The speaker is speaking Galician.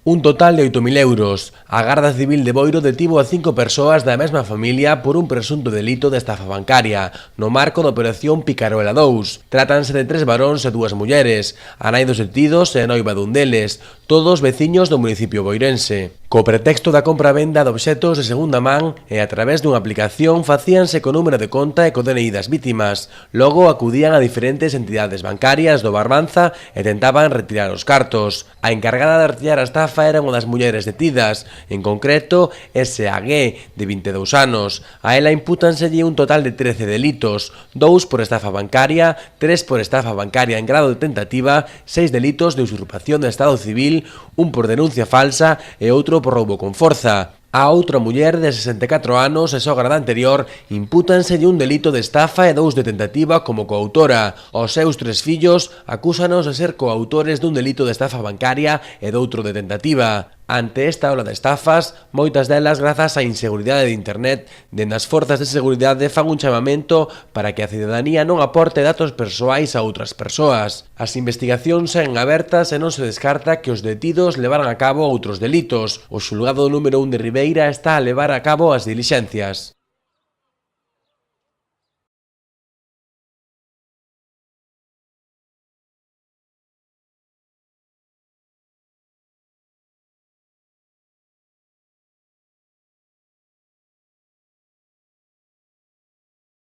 Un total de 8.000 euros. A Garda Civil de Boiro detivo a 5 persoas da mesma familia por un presunto delito de estafa bancaria, no marco da Operación Picaruela 2. Trátanse de 3 varóns e 2 mulleres, a nai dos detidos e a noiva dun deles, todos veciños do municipio boirense. Co pretexto da compra-venda de obxetos de segunda man e a través dunha aplicación facíanse co número de conta e co DNI das vítimas. Logo acudían a diferentes entidades bancarias do Barbanza e tentaban retirar os cartos. A encargada de artillar a estafa era unha das mulleres detidas, en concreto S.A.G., de 22 anos. A ela impútanselle un total de 13 delitos, 2 por estafa bancaria, 3 por estafa bancaria en grado de tentativa, 6 delitos de usurpación de estado civil, un por denuncia falsa e outro por roubo con forza. A outra muller de 64 anos e sogra da anterior impútanselle un delito de estafa e 2 de tentativa como coautora. Os seus 3 fillos acúsanos de ser coautores dun delito de estafa bancaria e doutro de tentativa. Ante esta ola de estafas, moitas delas grazas á inseguridade de internet, dende as forzas de seguridade fan un chamamento para que a cidadanía non aporte datos persoais a outras persoas. As investigacións seguen abertas e non se descarta que os detidos levaran a cabo outros delitos. O xulgado número 1 de Ribeira está a levar a cabo as dilixencias.